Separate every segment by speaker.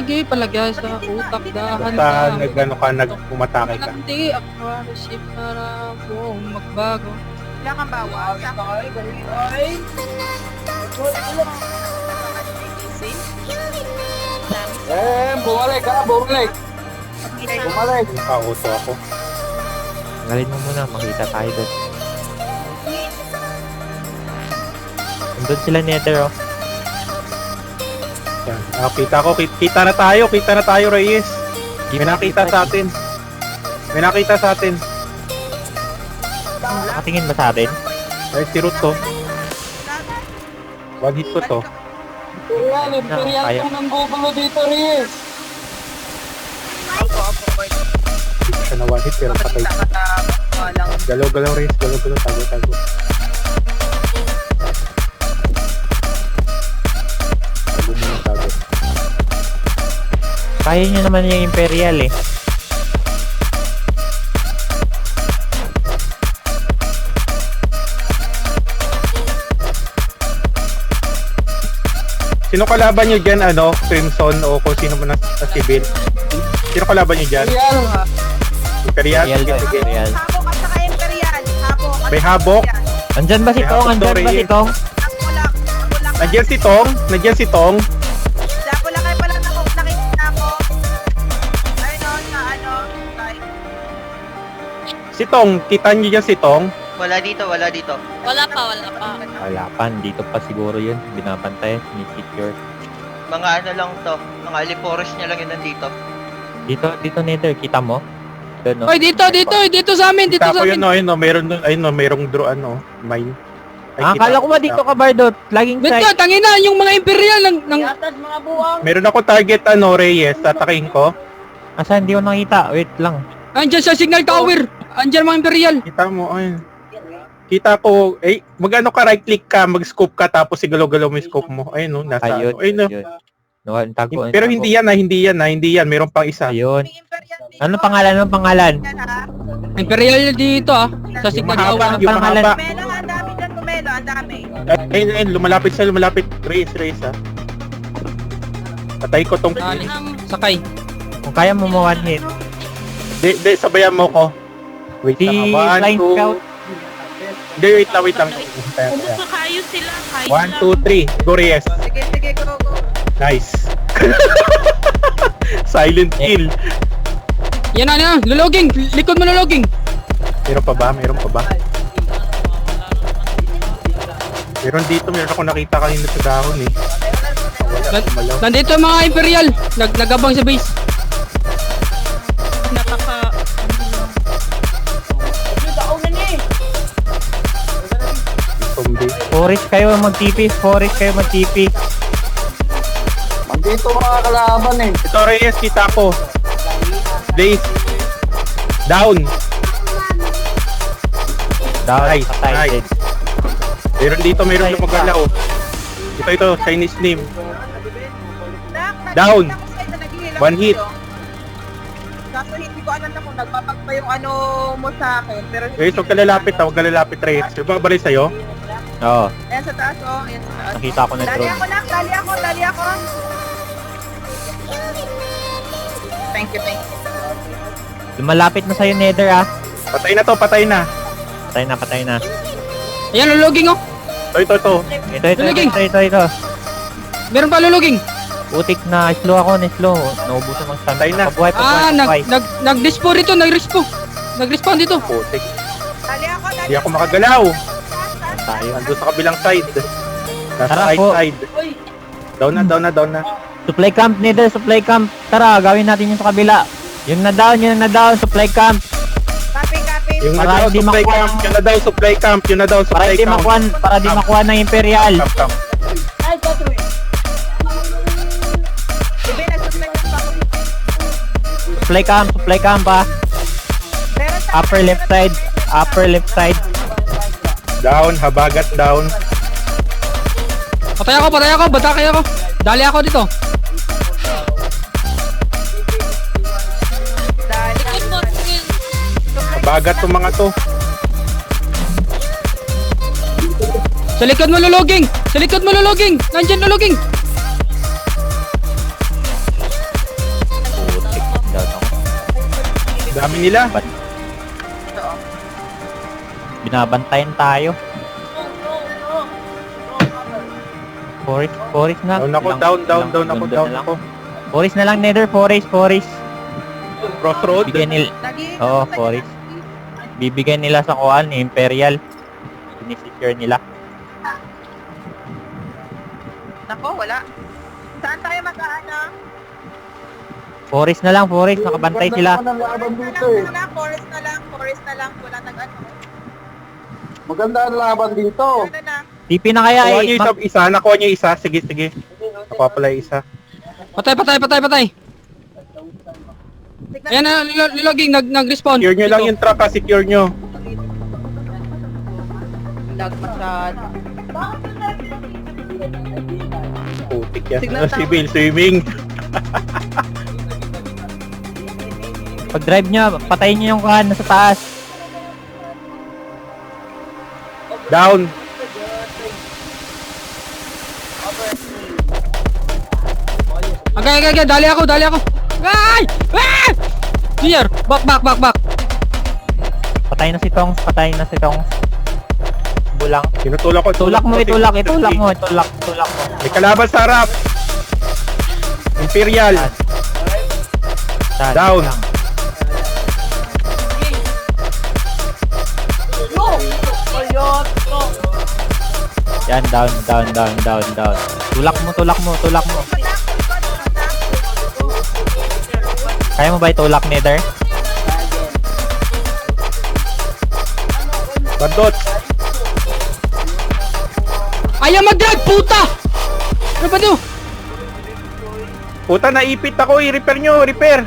Speaker 1: Sige, palagay sa utak dahan
Speaker 2: Basta nag-ano ka, nag-umatake ka.
Speaker 1: Hindi ako ship para buong magbago.
Speaker 3: Wala kang bawas.
Speaker 4: Bumalik ka, bumalik. Bumalik.
Speaker 2: Nakauto ako.
Speaker 5: Tanggalin mo muna, makita tayo doon. Andun sila Nether, oh.
Speaker 2: Yan. Kita ko, kita na tayo, Reyes. May nakita sa atin. May nakita sa atin.
Speaker 5: Nakatingin ba sa atin?
Speaker 2: Ay, si Ruth to. One hit ko to.
Speaker 4: Imperial
Speaker 5: kaya.
Speaker 4: po ng gugulo dito, Riz.
Speaker 2: Hindi siya na one hit, pero patay. Galaw-galaw, Reyes. Galaw-galaw, tago-tago. Tago muna, tago.
Speaker 5: Kaya nyo naman yung Imperial, eh.
Speaker 2: Sino kalaban nyo dyan, ano? Crimson o kung sino man na civil? Sino kalaban nyo dyan?
Speaker 4: Imperial.
Speaker 2: Imperial?
Speaker 5: Imperial
Speaker 2: Sige,
Speaker 5: daw,
Speaker 2: sige.
Speaker 5: Imperial.
Speaker 3: Habok at saka Imperial. Habok at
Speaker 2: May
Speaker 3: saka
Speaker 2: habok?
Speaker 3: Imperial.
Speaker 5: Andyan ba si
Speaker 2: May
Speaker 5: Tong?
Speaker 2: hapon
Speaker 5: Andyan
Speaker 2: daw,
Speaker 5: ba si
Speaker 2: Reyes.
Speaker 5: Tong?
Speaker 3: Ako lang.
Speaker 2: Nandiyan si Tong? Nandiyan si Tong?
Speaker 3: Ako lang kayo pala nakikita ko. Ayun o, sa ano.
Speaker 2: Si Tong, kita nyo dyan si Tong?
Speaker 6: Wala dito, wala dito.
Speaker 7: Wala pa.
Speaker 5: Wala pa, dito pa siguro yun. Binabantayan, sinisecure.
Speaker 6: Mga ano lang to, mga liporos niya lang yun nandito.
Speaker 5: Dito Nether, kita mo? Doon, no?
Speaker 1: Oy, dito sa amin, dito
Speaker 2: Kita
Speaker 1: sa
Speaker 2: ko yun,
Speaker 1: amin.
Speaker 2: no, ayun, no, meron doon, ayun, no, merong draw, ano, mine. Ay, kita
Speaker 5: Akala ko ba dito ka, Bardot? Laging
Speaker 1: Wait
Speaker 5: side.
Speaker 1: ka, tangina, yung mga Imperial ng
Speaker 2: Meron ako target, ano, Reyes, tatakin ko.
Speaker 5: Asa, hindi ko nakita. Wait lang.
Speaker 1: andyan sa signal tower. Andyan mga Imperial.
Speaker 2: Kita mo, ayun. Kita ko, mag-ano ka, right click ka, mag-scope ka, tapos sigalaw-galaw mo yung scope mo. Ayun, no, nasa,
Speaker 5: Ayun,
Speaker 2: ano, ayun, no.
Speaker 5: ayun. No, ang tago, ang
Speaker 2: Pero
Speaker 5: tago.
Speaker 2: hindi yan, meron pang isa.
Speaker 5: Ayun.
Speaker 3: May Imperial dito.
Speaker 5: Ano pangalan? Anong pangalan?
Speaker 3: Yan, ha?
Speaker 1: Imperial dito ah. Sa
Speaker 2: Yung
Speaker 1: signal
Speaker 2: mahaba,
Speaker 1: tower.
Speaker 2: yung
Speaker 5: pangalan?
Speaker 2: mahaba.
Speaker 3: Melo, ang dami dyan Melo, ang dami.
Speaker 2: Ayun, lumapit. Reyes, ha. Patay ko tong,
Speaker 1: Dali. Sakay.
Speaker 5: Kung kaya mo mo one hit.
Speaker 2: di, sabayan mo ko. Wait
Speaker 5: Si
Speaker 2: lang, one,
Speaker 5: Flying
Speaker 2: two,
Speaker 5: Scout.
Speaker 2: Hindi, wait lang.
Speaker 7: Kumusta kayo sila? Kayo
Speaker 2: 1, 2, 3, go Reyes.
Speaker 3: Sige, go.
Speaker 2: Nice. Silent kill.
Speaker 1: Yan na, luloging. Likod mo luloging.
Speaker 2: Meron pa ba? Meron ako nakita kanina sa dahon eh. Wala, malaw.
Speaker 1: Nandito yung mga Imperial. Nagabang sa base.
Speaker 7: Napaka...
Speaker 2: Zombie.
Speaker 5: Forest kayo mag-TP.
Speaker 4: Mandito mga kalaban eh.
Speaker 2: Ito Reyes, kita ko. Blaze. Down.
Speaker 5: Down,
Speaker 2: Nice,
Speaker 5: patay.
Speaker 2: nice.
Speaker 5: Dead.
Speaker 2: Meron dito, meron lumagalaw. Ito, Chinese name. Down. One hit.
Speaker 3: Kaso hindi ko alam na kung nagpapag pa yung ano mo sa akin. Pero
Speaker 2: Reyes, huwag ka lalapit Reyes. Yung ba baril sa'yo?
Speaker 5: Oo,
Speaker 3: Ayan sa taas, oh. Ayan sa taas.
Speaker 5: nakita ko na
Speaker 3: Dali
Speaker 5: drone.
Speaker 3: ako nak, dali ako. Thank you.
Speaker 5: Lumalapit na sa'yo Nether, ah.
Speaker 2: Patay na to, patay na.
Speaker 5: Patay na.
Speaker 1: Ayan, luloging oh.
Speaker 2: Ito.
Speaker 5: Ito.
Speaker 1: Meron pa luloging.
Speaker 5: Utik na slow ako, naubusan ng stun.
Speaker 2: Patay na.
Speaker 5: Pabuhay.
Speaker 1: Nag-dispo dito, nag-respawn dito.
Speaker 2: Putik.
Speaker 3: Dali ako.
Speaker 2: Hindi ako makagalaw.
Speaker 5: Tayo.
Speaker 2: Nandun sa kabilang side. Nasa
Speaker 5: Tara
Speaker 2: right
Speaker 5: po.
Speaker 2: side. Down na.
Speaker 5: Supply camp, Nether, supply camp. Tara, gawin natin yung sa kabila. Yung na down, supply camp.
Speaker 3: Copy.
Speaker 2: Yung
Speaker 5: Para
Speaker 2: na
Speaker 5: hindi
Speaker 2: supply
Speaker 5: makuha
Speaker 2: camp,
Speaker 5: ng-
Speaker 2: yun na daw
Speaker 5: Para
Speaker 2: supply camp.
Speaker 5: di makuha ng Imperial.
Speaker 2: Camp.
Speaker 3: Ibe, nag-supply ka pa.
Speaker 5: Supply camp, ah.
Speaker 3: Meron sa
Speaker 5: Upper left side.
Speaker 2: Down, habagat down.
Speaker 1: Patay ako, batakay ako. Dali ako dito.
Speaker 3: Dali.
Speaker 2: Habagat tong mga to.
Speaker 1: Sa likod mo luloging. Nandyan luloging.
Speaker 2: Dami nila.
Speaker 3: Ito, oh.
Speaker 5: Binabantayan tayo. Forest na.
Speaker 2: Down ako, down ako.
Speaker 5: Forest na lang, Nether. Forest.
Speaker 2: Crossroad.
Speaker 5: Bigyan nila.
Speaker 3: Nag-iingat
Speaker 5: Oo,
Speaker 3: ako sa
Speaker 5: Forest.
Speaker 3: ingat.
Speaker 5: Bibigyan nila sa kuan, Imperial. Sinisecure nila.
Speaker 3: Nako, wala. Saan tayo mag-ano?
Speaker 5: Forest na lang, Forest. Nakabantay sila.
Speaker 4: Maganda naman ang laban dito eh.
Speaker 3: Forest na lang. Wala nag-ano.
Speaker 4: Maganda ang laban dito.
Speaker 3: Ano na?
Speaker 5: TP na kaya
Speaker 2: Nakuha
Speaker 5: eh.
Speaker 2: niyo isa, nakuha niyo isa. Sige. Nakuha pala yung isa.
Speaker 1: Patay.
Speaker 3: Tignan
Speaker 1: Ayan na, liloging, nag-respawn.
Speaker 2: Secure nyo lang yung truck, secure nyo.
Speaker 3: lag masyado.
Speaker 2: Putik yan.
Speaker 3: Signal
Speaker 2: Civil swimming.
Speaker 5: Pag drive nyo, patayin nyo yung kuhan nasa taas.
Speaker 2: Down.
Speaker 1: Okay, dali ako. Ay! Ah! Clear! Back.
Speaker 5: Patay na si Tongs. Bulang.
Speaker 2: Tinutulak ko.
Speaker 5: Itulak mo.
Speaker 2: May kalaban sa harap. Imperial.
Speaker 5: Saan?
Speaker 2: Down.
Speaker 5: Lang. Yan, down. Tulak mo. Kaya mo ba itulak, Nether?
Speaker 2: Bandot.
Speaker 1: Ayaw mag-drag, puta! Ano ba to?
Speaker 2: Puta, naipit ako. I-repair nyo. Repair.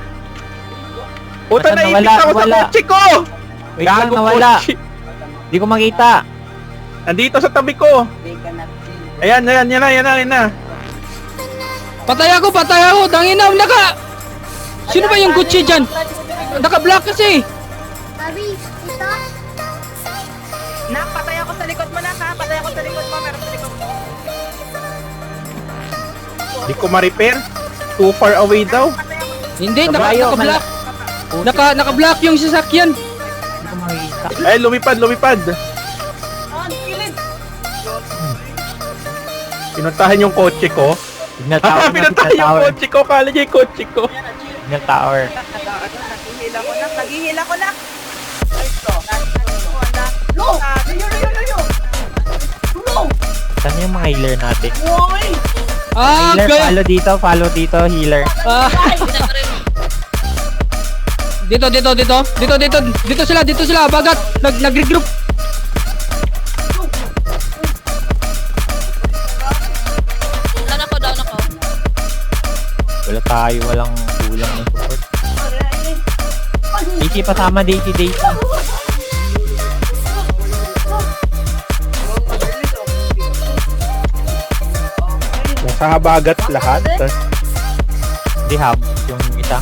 Speaker 2: Puta,
Speaker 5: Nasaan
Speaker 2: naipit ako sa
Speaker 5: nawala?
Speaker 2: kotse ko.
Speaker 5: Wait lang,
Speaker 2: Gago
Speaker 5: nawala.
Speaker 2: kotse.
Speaker 5: Di ko makita.
Speaker 2: Nandito sa tabi ko. Ayan na.
Speaker 1: Patay ako. Danginaw, Sino ba yung Gucci dyan? Naka-block kasi.
Speaker 3: Nak, patay ako sa likod mo, Nak, ha? Patay ako sa likod mo. Meron sa likod mo.
Speaker 2: Di ko ma-repair. Too far away daw.
Speaker 1: Hindi,
Speaker 5: Kabayo,
Speaker 1: naka-block. Naka-block yung sasakyan.
Speaker 5: Di ko makita.
Speaker 2: Ay, lumipad. Pinuntahan yung kotse ko.
Speaker 5: Signal tower na,
Speaker 2: Pinuntahan yung kotse ko. Kala niya yung kotse ko.
Speaker 5: Signal tower.
Speaker 3: Naghihila ko, Nak.
Speaker 5: Saan yung mga healer natin?
Speaker 1: Ah,
Speaker 5: Healer,
Speaker 1: okay.
Speaker 5: follow dito, healer.
Speaker 1: Ah. Dito sila, bagat. Nag-regroup.
Speaker 7: Down ako.
Speaker 5: Walang kulang ng support. DC pasama, DC.
Speaker 2: Nasa habagat lahat.
Speaker 5: Di hub, yung isa.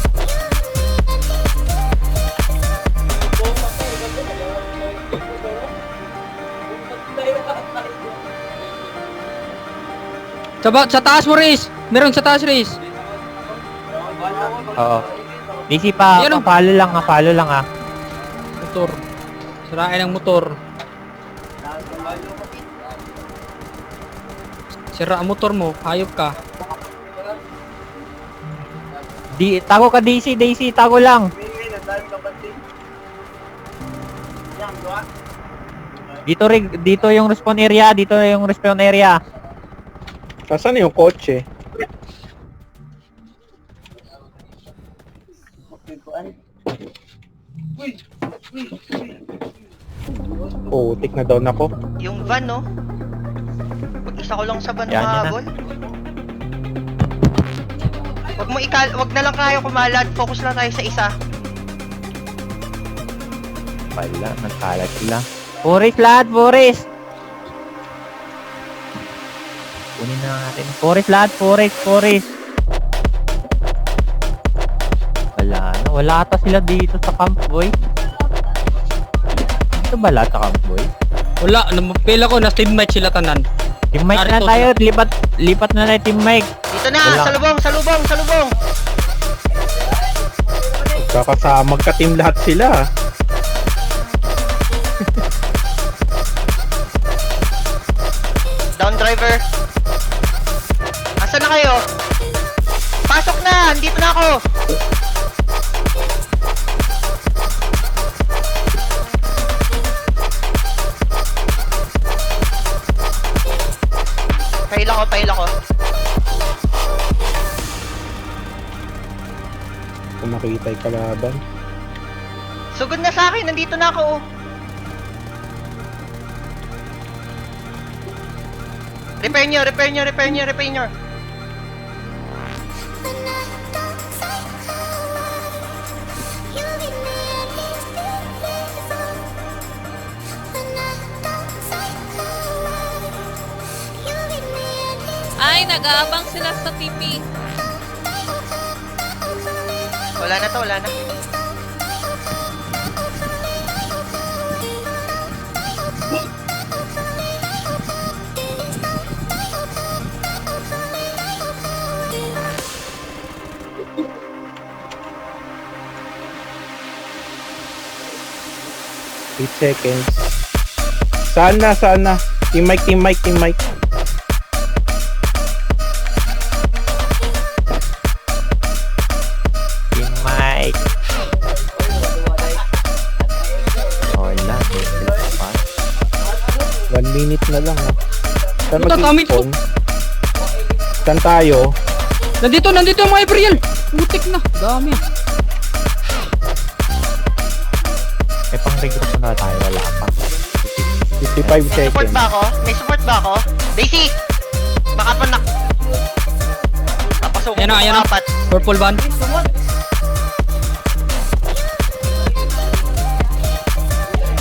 Speaker 1: Sa taas mo, Riz. Meron sa taas, Riz.
Speaker 5: Oo. DC pa,
Speaker 1: Yan o.
Speaker 5: follow lang ah.
Speaker 1: Motor. Sirain ang motor. Sira ang motor mo. Hayop ka.
Speaker 5: Tago ka DC, tago lang. Dito yung respawn area.
Speaker 2: Nasaan yung kotse? Putik na down ako.
Speaker 6: Yung van, no? Mag-isa ko lang sa van
Speaker 5: Yan, yun na.
Speaker 6: mahabol. Wag na lang tayo kumalat. Focus lang tayo sa isa.
Speaker 5: Wala, nagkalat sila. Forest! Kunin na natin. Forest! Wala ata sila dito sa camp, boy. Dito ba lahat sa camp, boy?
Speaker 1: Wala. Namapil ako. Nas teammate sila tanan.
Speaker 5: Team Mike na
Speaker 1: Narito
Speaker 5: tayo, lipat na tayo Team Mike.
Speaker 6: Dito na!
Speaker 5: Wala.
Speaker 6: Salubong!
Speaker 2: Magkano Magka-team lahat sila.
Speaker 6: Down driver. Asan na kayo? Pasok na! Andito na ako! Pail ako.
Speaker 2: Kung makita yung kalaban.
Speaker 6: Sugod na sa akin, nandito na ako. Repair nyo.
Speaker 7: Ay, nag-aabang sila sa TV.
Speaker 6: Wala na.
Speaker 2: Eight seconds. Saan na? Team Mike.
Speaker 5: Team Mike. Wala.
Speaker 2: 1 minute na lang. Saan
Speaker 1: Puta, tamit ko.
Speaker 2: mag-spawn? Saan tayo?
Speaker 1: Nandito ang mga April. Putik na. Dami.
Speaker 5: May pang-regroup na tayo. Wala pa.
Speaker 2: 55 seconds.
Speaker 6: May support ba ako? Daisy! Makapanak. Papasok
Speaker 1: Ayan na.
Speaker 6: apat.
Speaker 1: Purple van.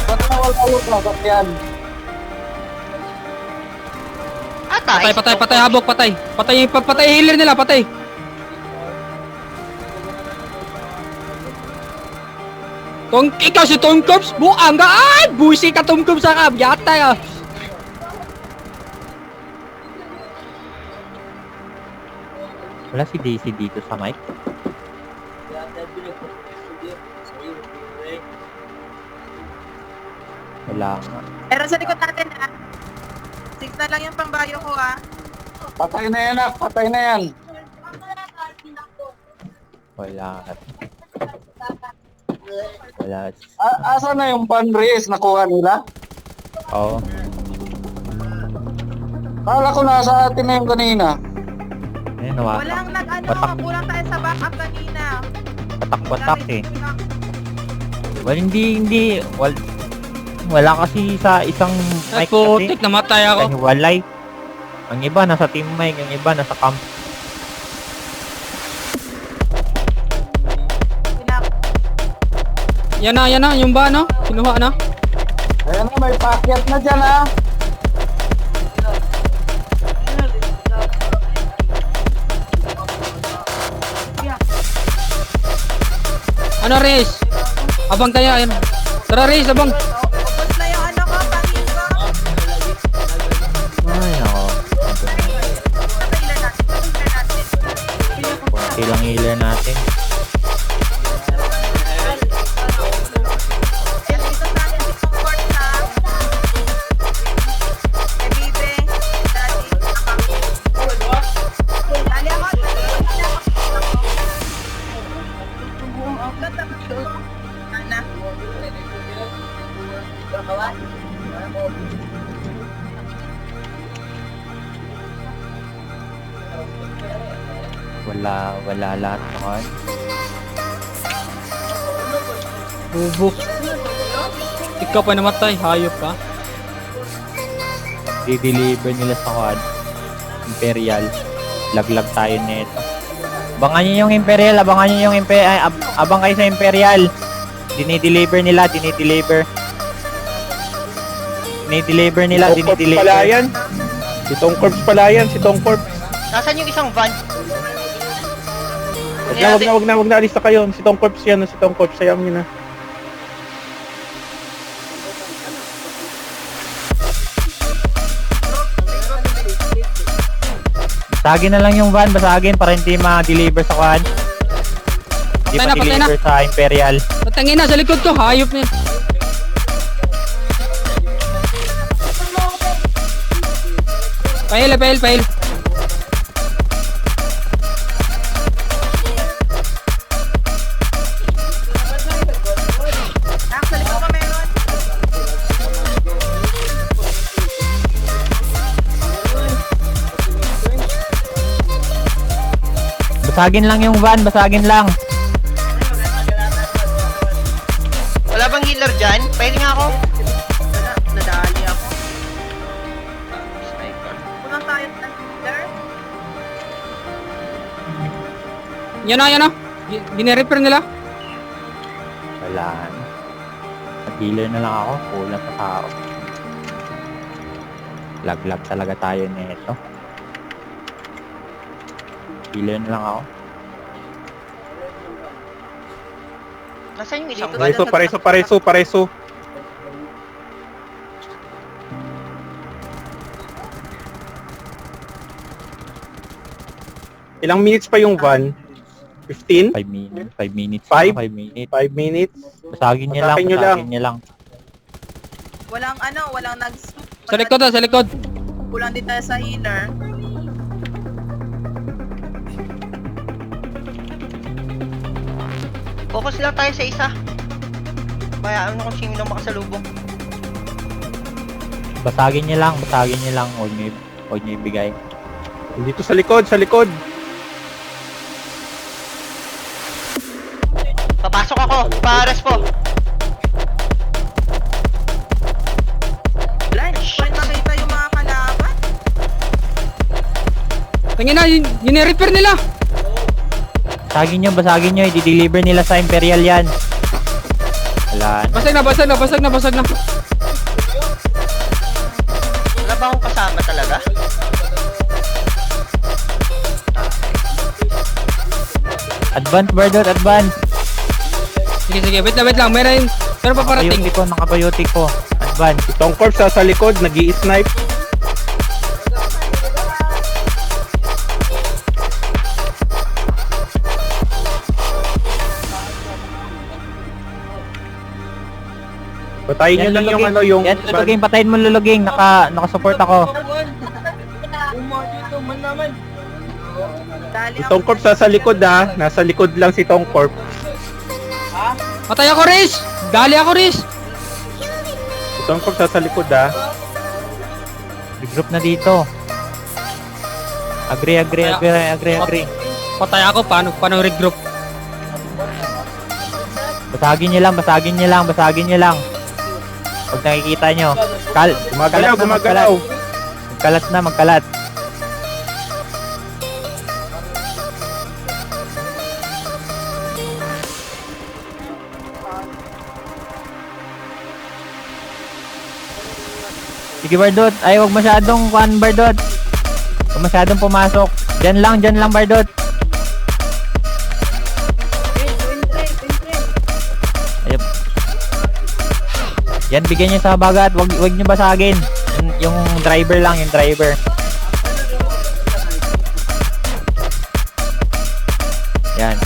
Speaker 4: Ba't nawal-alok na? Ba't yan?
Speaker 1: Patay, habok, patay. Patay healer nila, patay. Ikaw si Tom Corps, buang ka! Ay! Busi ka Tom Corps sa kab, yata ya.
Speaker 5: Wala si Daisy dito sa Mike. Wala nga.
Speaker 3: Pero sa likod natin ha. 6 na lang yung pangbayo ko ha.
Speaker 4: Patay na yan, nak. Patay na yan.
Speaker 5: Wala. Wala.
Speaker 4: Asa na yung fundraise? Nakuha nila?
Speaker 5: Oo.
Speaker 4: Kala ko nasa atin na yung kanina.
Speaker 5: Ayun, nawatak.
Speaker 3: Walang
Speaker 5: Patak.
Speaker 3: kulang tayo sa backup kanina.
Speaker 5: Patak-patak eh. Well, hindi. Wala kasi sa isang
Speaker 1: Ay,
Speaker 5: Mike kasi.
Speaker 1: putik, namatay ako.
Speaker 5: Walay. Ang iba nasa team Mike, ang iba nasa camp.
Speaker 1: Yan na, yung ba, no? Kinuha na.
Speaker 4: Ayan na, may packet na dyan, ha?
Speaker 1: Ano, Riz? Abang tayo, ayun. Tara, Riz, abang.
Speaker 3: Ubus na yung ano ko, pangil ko.
Speaker 5: Ay, ako. Ilang healer natin.
Speaker 3: Dito sa akin si Comfort ha. Bibe, Daddy. Dali ako. Ana.
Speaker 5: Wala lahat naman.
Speaker 1: Bubuk. Ikaw pa namatay, hayop ka.
Speaker 5: Di-deliver nila sa quad. Imperial. Laglag tayo nito. Abangan nyo yung Imperial, abang kayo sa Imperial. Dinideliver nila. Dinideliver
Speaker 2: Pala yan. Si Tom Corps pala yan, si Tom Corps.
Speaker 6: Nasaan yung isang van?
Speaker 2: Wag na, alis na kayo. Si Tom Corps yan, si Tom Corps, sayang nyo na.
Speaker 5: Basagin na lang yung van, para hindi ma-deliver sa quad. Di
Speaker 1: Patay
Speaker 5: pa
Speaker 1: na, patay na.
Speaker 5: deliver sa Imperial.
Speaker 1: Patangin na sa likod ko, hayop na yun. Pahil.
Speaker 3: Nak, sa likod ko meron.
Speaker 5: Basagin lang yung van, basagin lang.
Speaker 6: Wala bang healer dyan? Pwede nga ako.
Speaker 3: Wala, nadali ako.
Speaker 6: Sniper.
Speaker 3: Kulang tayo ng healer.
Speaker 1: Yan na. Dine-repair nila.
Speaker 5: Wala na. Nag-healer na lang ako, kulang sa tao. Lag talaga tayo nito. Healer na lang ako.
Speaker 6: Nasaan yung isang
Speaker 3: Dito.
Speaker 6: van?
Speaker 2: Pareso. Ilang minutes pa yung van? 15?
Speaker 5: 5 minutes. 5 minutes.
Speaker 2: Five?
Speaker 5: 5 minutes.
Speaker 2: 5 minutes?
Speaker 5: Basagin niyo lang,
Speaker 2: Atakin nyo
Speaker 5: basagin niyo lang.
Speaker 3: Walang
Speaker 1: Sa likod.
Speaker 3: Kulang din tayo sa healer.
Speaker 6: Focus lang tayo sa isa. Bayaan mo kung sino lang makasalubong.
Speaker 5: Basagin niyo lang. Huwag niyo ibigay.
Speaker 2: Dito sa likod.
Speaker 6: Papasok ako. Pares po.
Speaker 3: Blind, pwede makita yung mga kalaban.
Speaker 1: Tangin na, dine-repair nila.
Speaker 5: Basagin niyo. I-deliver nila sa Imperial yan. Wala na.
Speaker 1: Basag na.
Speaker 6: Wala ba akong kasama talaga?
Speaker 5: Advance, Bardot, advance.
Speaker 1: Sige, wait lang. Meron pa parating.
Speaker 5: Nakabayotik ko. Advance.
Speaker 2: Itong corpse sa likod, nag-i-snipe. Patayin nyo lang yung ano, yung...
Speaker 5: Yan, luluging. Patayin mo luluging. Naka-support ako.
Speaker 3: Dali
Speaker 2: Itong corpse sa likod ha. Nasa likod lang si Tong Corp.
Speaker 1: Patay ako, Riz. Gali ako, Riz.
Speaker 2: Itong corpse sa likod ha.
Speaker 5: Regroup na dito. Agree.
Speaker 1: Patay ako, paano regroup?
Speaker 5: Basagin niyo lang. Pag nakikita nyo.
Speaker 2: Gumagalaw.
Speaker 5: Magkalat. Sige, Bardot. Ay, huwag masyadong Bardot. Huwag masyadong pumasok. Diyan lang, Bardot. Ayop. Yan, bigyan niyo sa bagat. Huwag niyo basagin. Yung driver lang, yung driver. Yan.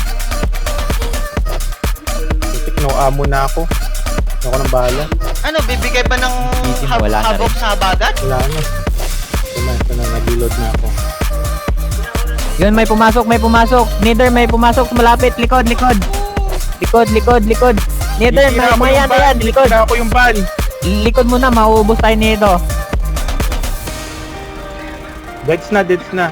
Speaker 2: No amo na ako. Ako nang bahala.
Speaker 6: Ano, bibigay ba ng
Speaker 5: Easy, wala na
Speaker 6: habok
Speaker 5: rin.
Speaker 6: sa bagat?
Speaker 2: Wala na. Ito na, nag-reload na ako.
Speaker 5: Yun, may pumasok. Nether, may pumasok. Malapit. Likod. Nether, may yan. Likod.
Speaker 2: Sira ako yung van.
Speaker 5: Likod mo na, mauubos tayo nito.
Speaker 2: Deads na.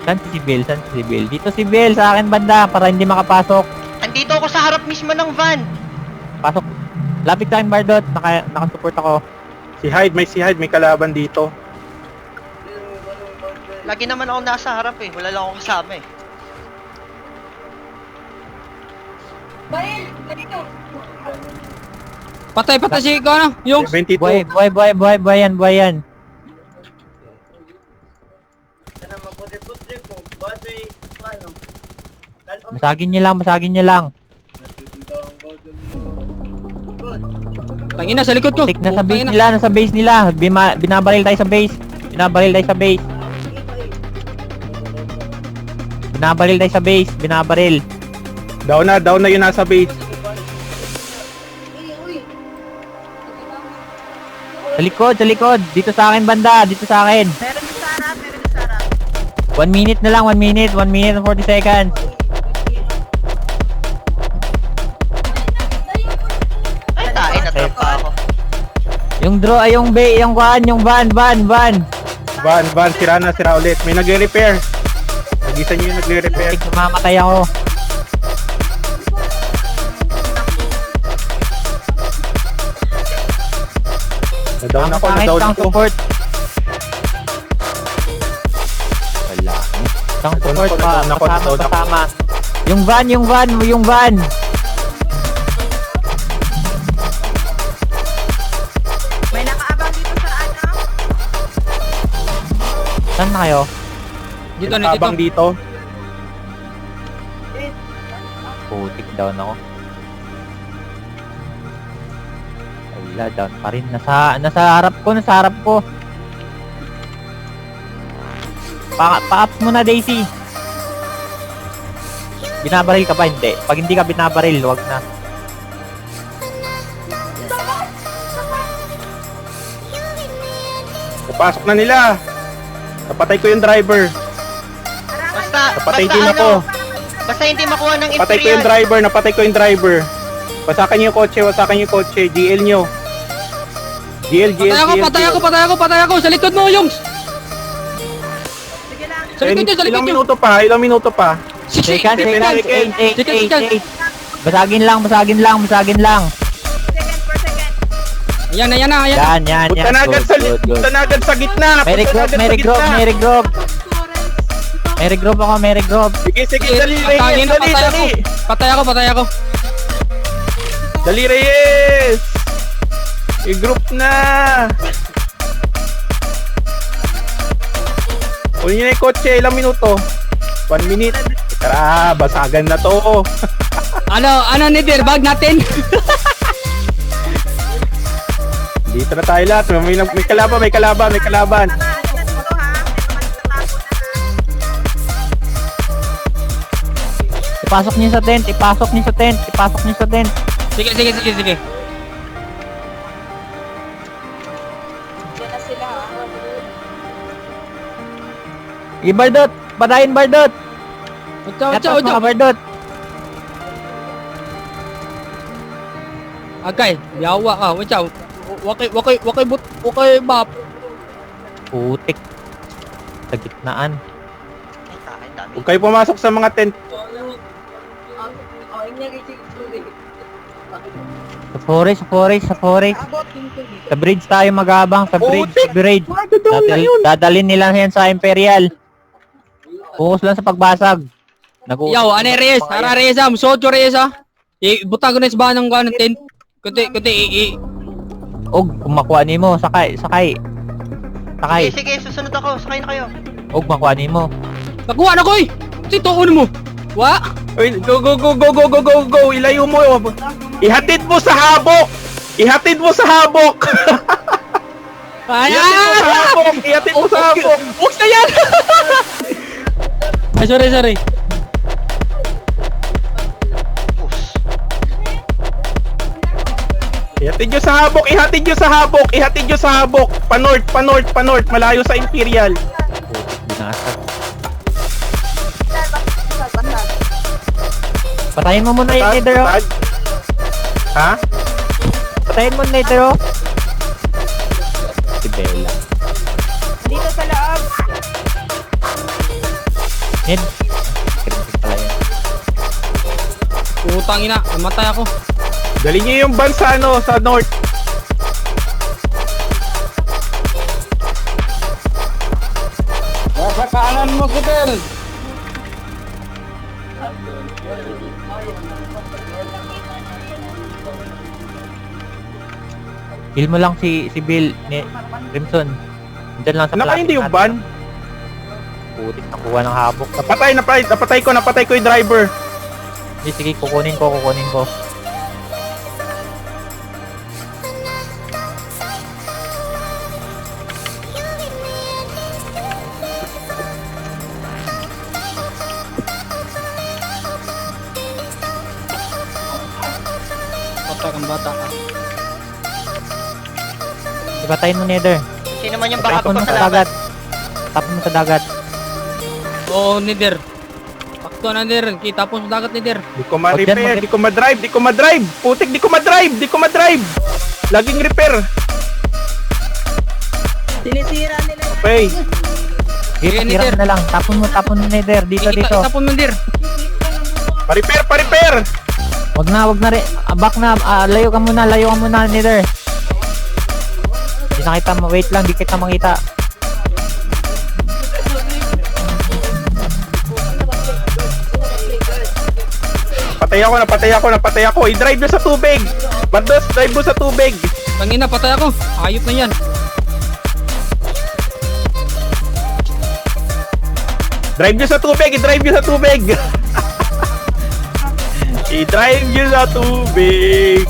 Speaker 5: Saan si Bill? Dito si Bill, sa akin banda, para hindi makapasok.
Speaker 6: Andito ako sa harap mismo ng van.
Speaker 5: Pasok. Lapit sa akin, Bardot. Naka-support ako.
Speaker 2: Si Hyde, may kalaban dito.
Speaker 6: Lagi naman ako nasa harap eh. Wala lang akong kasama eh.
Speaker 1: Patay si ikaw, ano? Yung
Speaker 2: 72.
Speaker 5: Buhay yan. Masagin niyo lang.
Speaker 1: tangin na sa likod ko.
Speaker 5: Tik, nasa
Speaker 1: Tangin
Speaker 5: base nila. Binabaril tayo sa base. Binabaril tayo sa base. Binabaril tayo sa base. Binabaril.
Speaker 2: Down na yun nasa base.
Speaker 5: Sa likod. Dito sa akin banda. Dito sa akin.
Speaker 3: Meron yung sarap.
Speaker 5: 1 minute na lang. 1 minute and 40 seconds.
Speaker 6: Ay, tain, natrap pa ako.
Speaker 5: Yung draw ay yung van.
Speaker 2: Van, sira ulit. May nagre-repair. Nag-isa nyo yung nagre-repair.
Speaker 5: Mamatay ako.
Speaker 2: Na-down ako.
Speaker 5: Support. Wala. Isang support pa.
Speaker 2: Down ako.
Speaker 5: Kasama. Yung van.
Speaker 3: May nakaabang dito sa ano?
Speaker 5: Saan na kayo?
Speaker 1: Dito na, dito.
Speaker 2: Habang dito.
Speaker 5: Putik down ako. Wala, down pa rin. Nasa harap ko. Pa-ups mo na, Daisy. Binabaril ka ba? Hindi. Pag hindi ka binabaril, wag na.
Speaker 2: Napasok na nila. Napatay ko yung driver. Napatay din ako.
Speaker 6: Basta hindi makuha ng
Speaker 2: Napatay ko yung driver. Pasakan niyo yung kotse. GL nyo. GL.
Speaker 1: Patay ako. Sa likod mo, Yongs.
Speaker 3: Sige lang.
Speaker 1: Sa likod niyo,
Speaker 2: Ilang minuto pa.
Speaker 5: Second.
Speaker 1: 8.
Speaker 5: Basagin lang.
Speaker 3: Second per second.
Speaker 1: Ayan.
Speaker 5: Yan.
Speaker 2: Punta na agad sa gitna.
Speaker 5: May regroup.
Speaker 2: Sige, dali,
Speaker 1: Tangin na,
Speaker 2: Reyes,
Speaker 1: patay ako.
Speaker 2: Dali, Reyes! I-group na! Kunin nyo na yung kotse, ilang minuto? 1 minute. Tara, basagan na to.
Speaker 1: Ano ni bag natin?
Speaker 2: Dito na tayo lahat. May kalaban.
Speaker 3: Mga ano na dito ha.
Speaker 5: Ipasok niyo sa tent.
Speaker 1: Sige.
Speaker 3: Diyan na sila ha.
Speaker 5: Bardot! Patayin Bardot!
Speaker 1: Watcha.
Speaker 5: Bardot!
Speaker 1: Agay, yawa ka. Watcha. Wakay bap.
Speaker 5: Putik. Sa gitnaan.
Speaker 6: Ay, tain, dami.
Speaker 2: Huwag kayo pumasok sa mga tent.
Speaker 5: Sa forest. Sa bridge tayo mag-aabang. Sa bridge. Dadalhin nila yan sa Imperial. Focus lang sa pagbasag.
Speaker 1: Yaw, Reyes. Ara Reyes ha. Musodyo Reyes ha. Ibutang ko na sa bahan ng tent. Kunti.
Speaker 5: Og, kung makuha ni mo, sakay.
Speaker 6: Sige, susunod ako. Sakay na kayo.
Speaker 5: Og, makuha ni mo.
Speaker 1: Nakuha na ko eh. Tuon mo. Wa?
Speaker 2: Uy, go. Ilayo mo. Ihatid mo sa habok. Ihatid mo sa habok.
Speaker 1: Buks na yan! Ay, sorry.
Speaker 6: Push.
Speaker 2: Ihatid nyo sa habok. Pa-north. Malayo sa Imperial.
Speaker 5: Binasag. Patayin mo muna yung leader, oh.
Speaker 2: Ha?
Speaker 5: Patayin mo yung leader, oh. Si Bella.
Speaker 3: Dito sa loob.
Speaker 5: Ned. Kritik pala yan.
Speaker 1: Putang ina, namatay ako.
Speaker 2: Dali nyo yung van sa north.
Speaker 4: Nasa kanan mo, Fidel.
Speaker 5: Heal mo lang si Bill ni Crimson. Diyan lang sa
Speaker 2: Nakaindi yung van.
Speaker 5: Putik, nakuha ng habok.
Speaker 2: Napatay ko yung driver.
Speaker 5: Sige, kukunin ko.
Speaker 1: Bata kang bata ka.
Speaker 5: Ipatayin mo, Nether.
Speaker 6: Sino man yung backup
Speaker 5: Tapon
Speaker 6: ko
Speaker 5: mo
Speaker 6: sa
Speaker 5: sa
Speaker 6: laban?
Speaker 5: dagat. Tapon mo sa dagat.
Speaker 1: Oo, Nether. Pakto na, Nether. Kita po sa dagat, Nether.
Speaker 2: Di ko ma-repair, di ko ma-drive, di ko ma-drive. Putik, di ko ma-drive, di ko ma-drive. Laging repair.
Speaker 3: Sinisira nila yan.
Speaker 2: Okay.
Speaker 5: Dito,
Speaker 1: Sige,
Speaker 5: tira
Speaker 1: Nether.
Speaker 5: mo na lang. Tapon mo, Nether. Dito, dito.
Speaker 1: Itapon mo, Nether.
Speaker 2: Pa-repair, pa-repair.
Speaker 5: Wag na rin. Back na. Layo ka muna, Nether. Di na kita, wait lang, di kita makita.
Speaker 2: Napatay ako. I-drive nyo sa tubig. Bandos, drive mo sa tubig.
Speaker 1: Tangina, patay ako. Ayop na yan.
Speaker 2: Drive nyo sa tubig, i-drive nyo sa tubig. I-drive nyo sa tubig.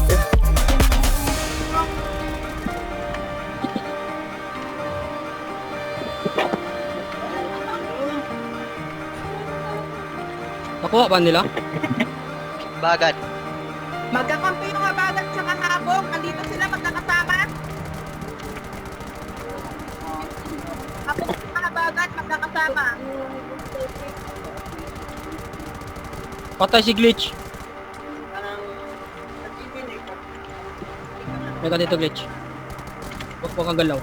Speaker 1: Nakuha ba nila?
Speaker 6: Bagat.
Speaker 3: Magkakampi yung habagat sa kahabong. Andito sila magkakasama. Habong sa habagat, magkakasama.
Speaker 1: Patay si Glitch. May ka dito, Glitch. Huwag kang galaw.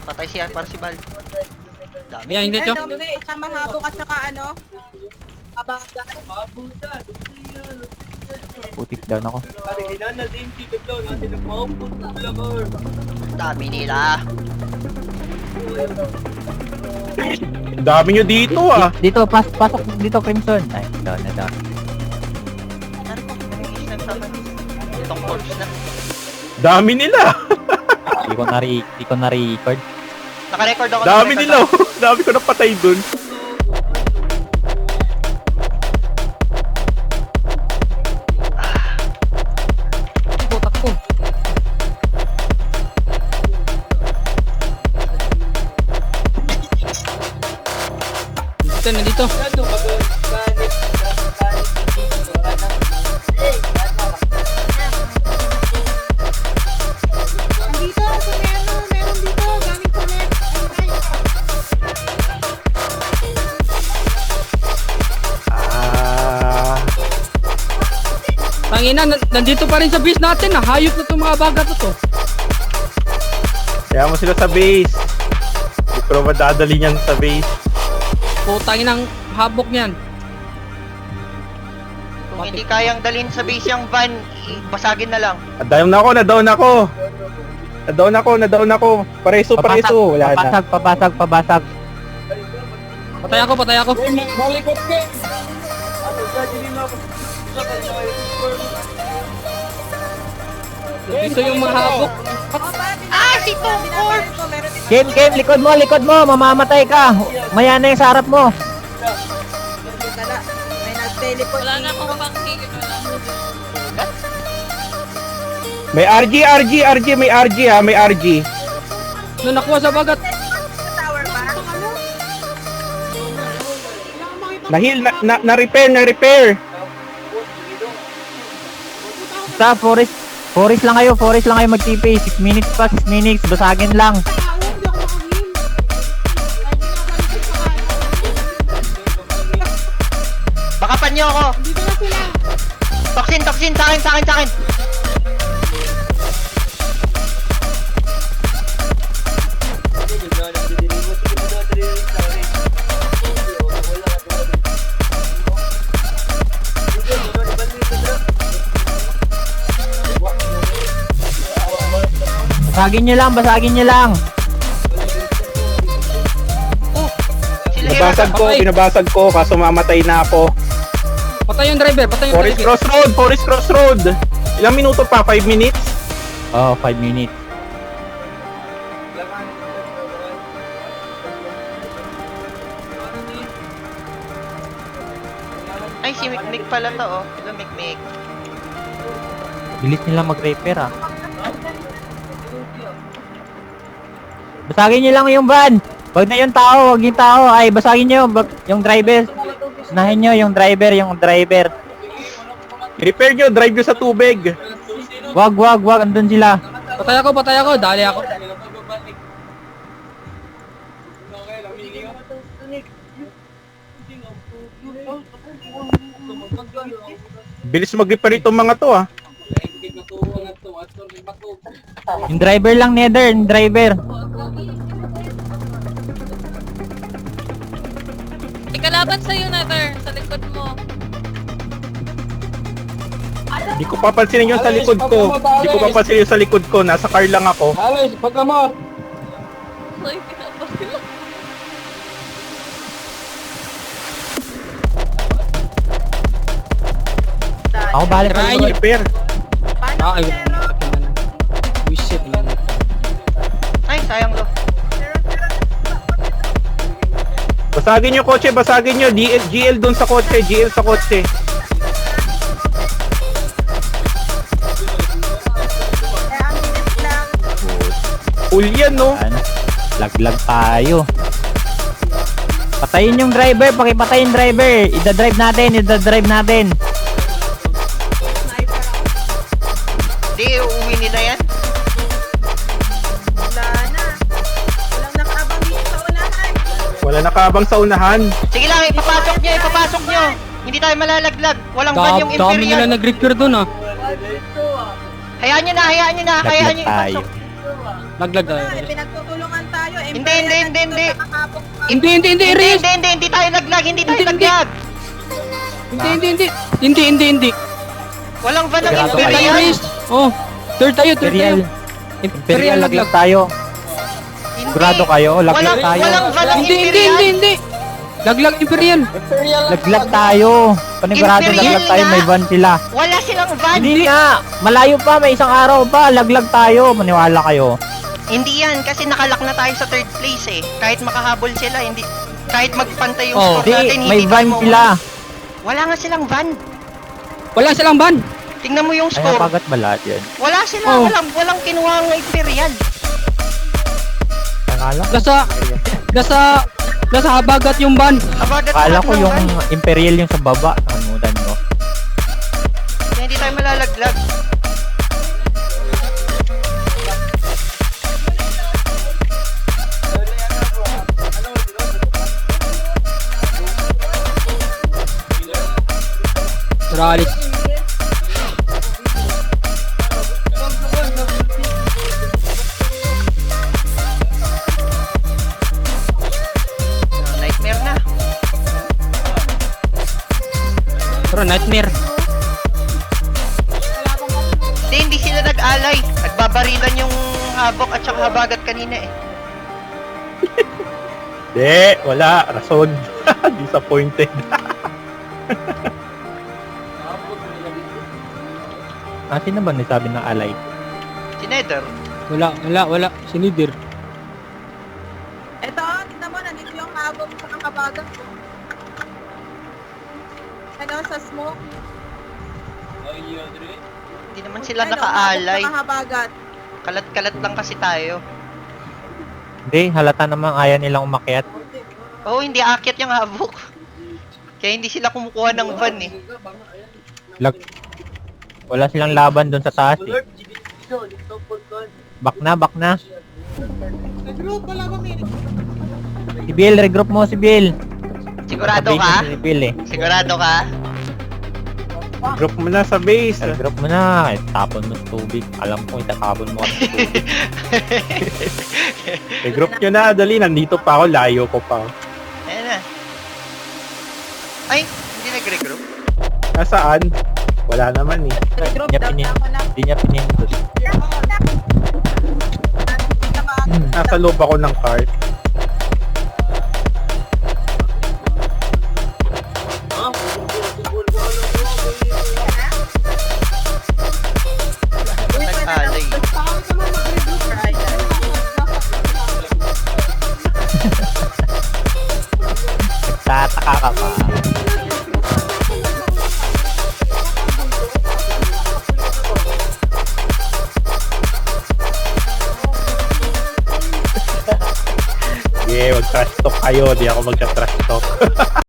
Speaker 6: Patay siya para si Bal. Dami.
Speaker 1: Ayan, hindi
Speaker 3: Ay,
Speaker 1: siya.
Speaker 3: hindi. Isang mahabong at saka ano? Habagat.
Speaker 5: Putik down ako.
Speaker 6: Dami nila.
Speaker 2: Dami nyo dito ah.
Speaker 5: Dito, pasok dito, Crimson. Ay, down na down.
Speaker 6: Ano ko? Nangingis na sa akin. Itong corpse na.
Speaker 2: Dami nila.
Speaker 5: Di ko na-record.
Speaker 6: Naka-record ako.
Speaker 2: Dami nila. Dami ko napatay dun.
Speaker 1: Takbo. Nandito.
Speaker 3: Andito, sa meron dito. Gaming connect.
Speaker 1: Tangina, nandito pa rin sa base natin. Hayop na itong mga bagat na to.
Speaker 2: Kaya mo sila sa base. Hindi ko naman dadali niyan sa base.
Speaker 1: Putangin ang habok niyan.
Speaker 6: Kung hindi kayang dalhin sa base yung van, basagin na lang.
Speaker 2: Nadaon ako. Pareso. Wala na.
Speaker 5: Pabasag.
Speaker 1: Patay ako. Dito yung mga habok.
Speaker 3: Si Tungkol!
Speaker 5: Game, likod mo, mamamatay ka. Maya na yung sa harap mo.
Speaker 3: May nag-teleport.
Speaker 7: Wala na akong pang-higit.
Speaker 2: May RG, may RG.
Speaker 1: Nung nakuha sa bagat.
Speaker 3: Tower ba?
Speaker 2: Na-heal, na-repair.
Speaker 5: Sa forest lang kayo mag-TP. 6 minutes pa, 6 minutes. Basagin lang.
Speaker 6: Bakapan niyo ako! Toxin! Sa akin!
Speaker 5: Basagin nyo lang.
Speaker 6: Sila
Speaker 2: Binabasag ko, kaso mamatay na ako.
Speaker 1: Patay yung driver.
Speaker 2: Forest Crossroad. Ilang minuto pa? 5 minutes?
Speaker 5: Oh, 5 minutes.
Speaker 6: Ay, si Mikmik pala to, oh. Hello, Mikmik.
Speaker 5: Bilis nila mag-repair ah. Basagin nyo lang yung van. Wag na yung tao, wag yung tao. Ay, basagin nyo yung driver. Unahin nyo yung driver.
Speaker 2: Repair nyo, drive nyo sa tubig.
Speaker 5: Wag, andun sila.
Speaker 1: Patay ako, dali ako.
Speaker 2: Bilis mag-repair itong mga to ah.
Speaker 5: Yung driver lang, Nether, yung driver.
Speaker 7: Ikalaban sa'yo, Nether. Sa likod mo.
Speaker 2: Hindi ko papansinin yung sa likod ko. Hindi ko papansinin yung sa likod ko. Nasa car lang ako.
Speaker 4: Alis, pagkamot.
Speaker 7: Ay, pinapa sila.
Speaker 5: Ako balik.
Speaker 1: Try nyo.
Speaker 2: Repair.
Speaker 3: Paano
Speaker 1: Ah, ay.
Speaker 3: zero?
Speaker 1: Wish it.
Speaker 6: Ay, sayang lo.
Speaker 2: Basagin yung kotse, basagin nyo. GL dun sa kotse, GL sa kotse.
Speaker 3: Eh, ang bilis lang.
Speaker 2: Full yan, no?
Speaker 5: Yan. Laglag tayo. Patayin yung driver, pakipatayin driver. Ida-drive natin.
Speaker 6: Di, uuwi nila yan.
Speaker 3: Wala na. Walang nakaabang dito sa unahan.
Speaker 2: Wala nakabang sa unahan.
Speaker 6: Sige lang, ipapasok nyo. Hindi tayo malalaglag. Walang van yung
Speaker 1: Dami nila
Speaker 6: Imperial.
Speaker 1: nag-repair dun ah.
Speaker 6: Hayaan nyo na. Hayaan
Speaker 5: Laglag
Speaker 6: nyo
Speaker 5: tayo.
Speaker 6: ipasok.
Speaker 1: Laglag tayo.
Speaker 3: Eh, pinagtutulungan tayo.
Speaker 6: Hindi.
Speaker 1: Hindi, Reyes.
Speaker 6: Hindi tayo laglag.
Speaker 1: Hindi. Hindi.
Speaker 6: Walang van ng
Speaker 5: Sigurado
Speaker 1: Third tayo,
Speaker 6: Imperial.
Speaker 1: Reyes. Oh, third tayo.
Speaker 5: Imperial, laglag tayo. Sigurado kayo, laglag tayo.
Speaker 6: Walang van ng
Speaker 1: Hindi.
Speaker 6: Imperial.
Speaker 1: Laglag Imperial.
Speaker 4: Imperial.
Speaker 5: Laglag tayo. Panigurado
Speaker 6: Imperial
Speaker 5: laglag tayo,
Speaker 6: na.
Speaker 5: may van sila.
Speaker 6: Wala silang van.
Speaker 5: Hindi nga, malayo pa, may isang araw pa, laglag tayo. Maniwala kayo.
Speaker 6: Hindi yan, kasi nakalak na tayo sa third place eh. Kahit makahabol sila, hindi... Kahit magpantay yung
Speaker 1: Oh,
Speaker 6: score natin,
Speaker 5: Hindi, may
Speaker 6: hindi
Speaker 5: van
Speaker 6: tayo
Speaker 5: sila.
Speaker 6: Wala nga silang van.
Speaker 1: Wala silang ban.
Speaker 6: Tingnan mo yung
Speaker 5: Ay,
Speaker 6: score.
Speaker 5: pagat ba lahat yan?
Speaker 6: Wala sila,
Speaker 1: Oh.
Speaker 6: walang kinuha ng Imperial.
Speaker 5: Akala
Speaker 1: Nasa habagat yung ban.
Speaker 6: Abagat
Speaker 5: Akala
Speaker 6: lahat
Speaker 5: ko
Speaker 6: ng
Speaker 5: yung
Speaker 6: van.
Speaker 5: Imperial yung sa baba. Nakalimutan ko.
Speaker 6: Kaya hindi tayo malalaglag.
Speaker 1: Ralis.
Speaker 6: Nightmare na.
Speaker 1: Pero nightmare.
Speaker 6: Hindi sila nag-alay. Nagbabarilan yung habok at saka habagat kanina eh.
Speaker 2: Hindi, wala. Rason. Disappointed.
Speaker 5: Sino ba nagsabi ng alay?
Speaker 6: Si Nether.
Speaker 1: Wala. Sinidir.
Speaker 3: Ito, tignan mo, nandito yung habang sa kakabagan ko. Ano, sa smoke.
Speaker 6: Hindi naman sila
Speaker 3: Ano,
Speaker 6: naka-alay.
Speaker 3: habang sa kakabagat.
Speaker 6: Kalat-kalat lang kasi tayo.
Speaker 5: Hindi, halata naman ayaw nilang umakyat.
Speaker 6: Oo, hindi aakyat yung habok. Kaya hindi sila kumukuha ng van eh.
Speaker 5: Wala silang laban doon sa taas eh. Back na. Si Bill, regroup mo si Bill.
Speaker 6: Sigurado
Speaker 5: Sabay
Speaker 6: ka?
Speaker 5: niya Si Bill eh.
Speaker 6: Sigurado ka?
Speaker 2: Drop mo na sa base.
Speaker 5: Regroup mo na. Tapon mo sa tubig. Alam ko, itatapon mo sa tubig.
Speaker 2: Group nyo na, dali. Nandito pa ako, layo ko pa.
Speaker 6: Ayan na. Ay, hindi nag-regroup.
Speaker 2: Nasaan? Wala naman eh.
Speaker 3: Group
Speaker 5: Niya
Speaker 3: down
Speaker 5: pinin-
Speaker 3: na ako na.
Speaker 5: Hindi niya pinindot.
Speaker 2: Nasa loob ako ng cart.
Speaker 6: Nag-alay.
Speaker 5: Nagtataka ka pa.
Speaker 2: Yeah, mag-trash talk kayo. Di ako mag-trash talk.